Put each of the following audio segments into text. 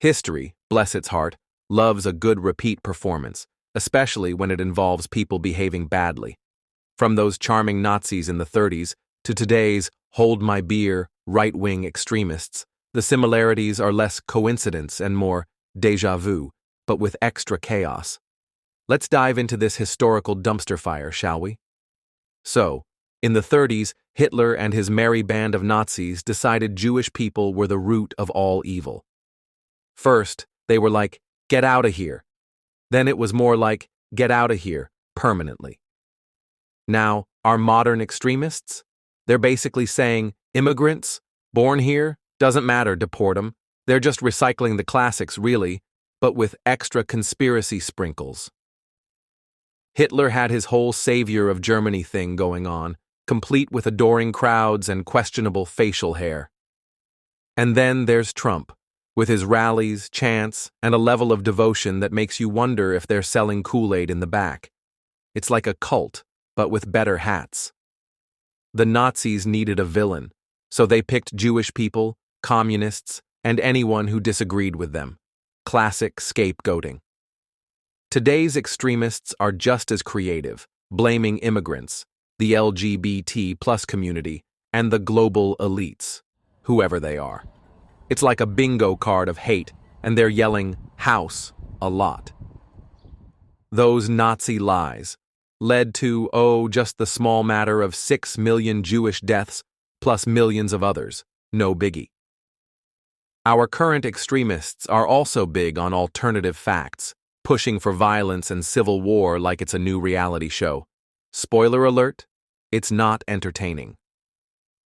History, bless its heart, loves a good repeat performance, especially when it involves people behaving badly. From those charming Nazis in the 30s to today's hold my beer, right-wing extremists, the similarities are less coincidence and more déjà vu, but with extra chaos. Let's dive into this historical dumpster fire, shall we? So, in the 30s, Hitler and his merry band of Nazis decided Jewish people were the root of all evil. First, they were like, get out of here. Then it was more like, get out of here, permanently. Now, our modern extremists? They're basically saying, immigrants, born here, doesn't matter, deport them. They're just recycling the classics, really, but with extra conspiracy sprinkles. Hitler had his whole savior of Germany thing going on, complete with adoring crowds and questionable facial hair. And then there's Trump, with his rallies, chants, and a level of devotion that makes you wonder if they're selling Kool-Aid in the back. It's like a cult, but with better hats. The Nazis needed a villain, so they picked Jewish people, communists, and anyone who disagreed with them. Classic scapegoating. Today's extremists are just as creative, blaming immigrants, the LGBT+ community, and the global elites, whoever they are. It's like a bingo card of hate, and they're yelling, house, a lot. Those Nazi lies led to, just the small matter of 6 million Jewish deaths, plus millions of others, no biggie. Our current extremists are also big on alternative facts, pushing for violence and civil war like it's a new reality show. Spoiler alert, it's not entertaining.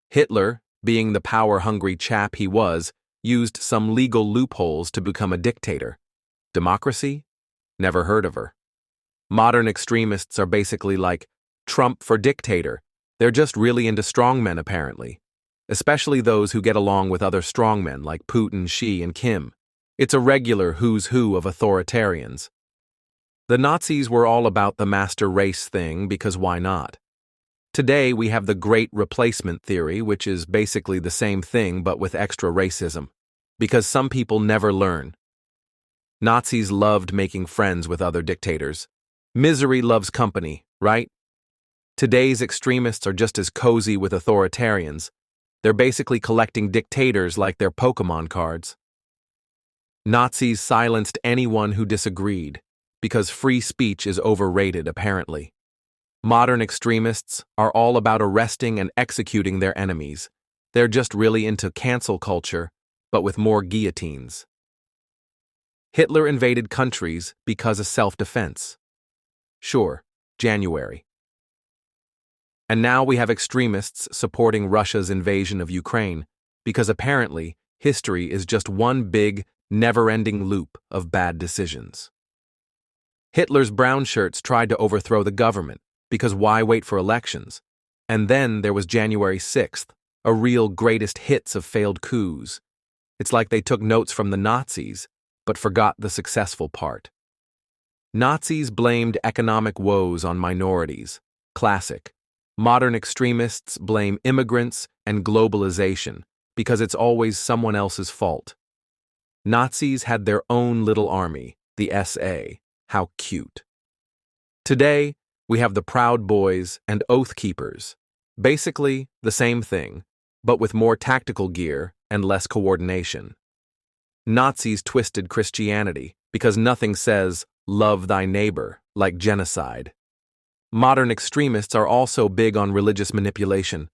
Hitler, being the power-hungry chap he was, used some legal loopholes to become a dictator. Democracy? Never heard of her. Modern extremists are basically like Trump for dictator. They're just really into strongmen, apparently. Especially those who get along with other strongmen like Putin, Xi, and Kim. It's a regular who's who of authoritarians. The Nazis were all about the master race thing because why not? Today we have the Great Replacement theory, which is basically the same thing but with extra racism. Because some people never learn. Nazis loved making friends with other dictators. Misery loves company, right? Today's extremists are just as cozy with authoritarians. They're basically collecting dictators like their Pokemon cards. Nazis silenced anyone who disagreed, because free speech is overrated, apparently. Modern extremists are all about arresting and executing their enemies. They're just really into cancel culture, but with more guillotines. Hitler invaded countries because of self-defense. Sure, January. And now we have extremists supporting Russia's invasion of Ukraine, because apparently history is just one big, never-ending loop of bad decisions. Hitler's brown shirts tried to overthrow the government, because why wait for elections? And then there was January 6th, a real greatest hits of failed coups. It's like they took notes from the Nazis, but forgot the successful part. Nazis blamed economic woes on minorities. Classic. Modern extremists blame immigrants and globalization, because it's always someone else's fault. Nazis had their own little army, the SA. How cute. Today, we have the Proud Boys and Oath Keepers. Basically, the same thing, but with more tactical gear and less coordination. Nazis twisted Christianity because nothing says, love thy neighbor, like genocide. Modern extremists are also big on religious manipulation.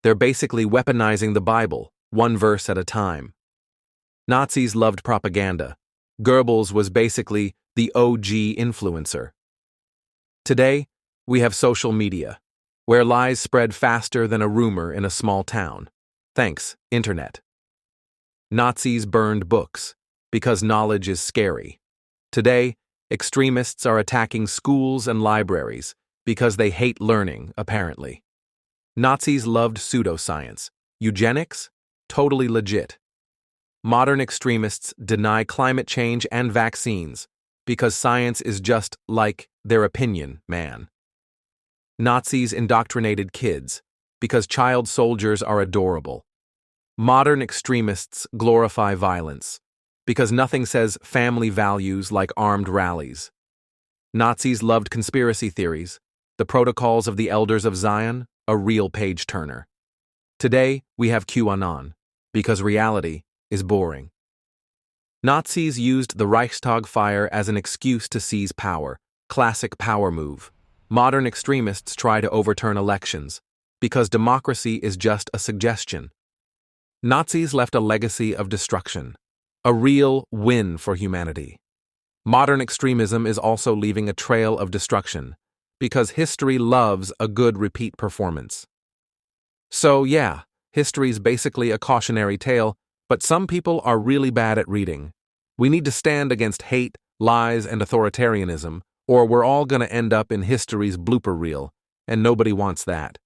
They're basically weaponizing the Bible, one verse at a time. Nazis loved propaganda. Goebbels was basically the OG influencer. Today, we have social media, where lies spread faster than a rumor in a small town. Thanks, Internet. Nazis burned books, because knowledge is scary. Today, extremists are attacking schools and libraries, because they hate learning, apparently. Nazis loved pseudoscience. Eugenics? Totally legit. Modern extremists deny climate change and vaccines, because science is just like their opinion, man. Nazis indoctrinated kids, because child soldiers are adorable. Modern extremists glorify violence, because nothing says family values like armed rallies. Nazis loved conspiracy theories. The Protocols of the Elders of Zion, a real page-turner. Today, we have QAnon, because reality is boring. Nazis used the Reichstag fire as an excuse to seize power, classic power move. Modern extremists try to overturn elections, because democracy is just a suggestion. Nazis left a legacy of destruction, a real win for humanity. Modern extremism is also leaving a trail of destruction, because history loves a good repeat performance. So yeah, history's basically a cautionary tale, but some people are really bad at reading. We need to stand against hate, lies, and authoritarianism, or we're all going to end up in history's blooper reel, and nobody wants that.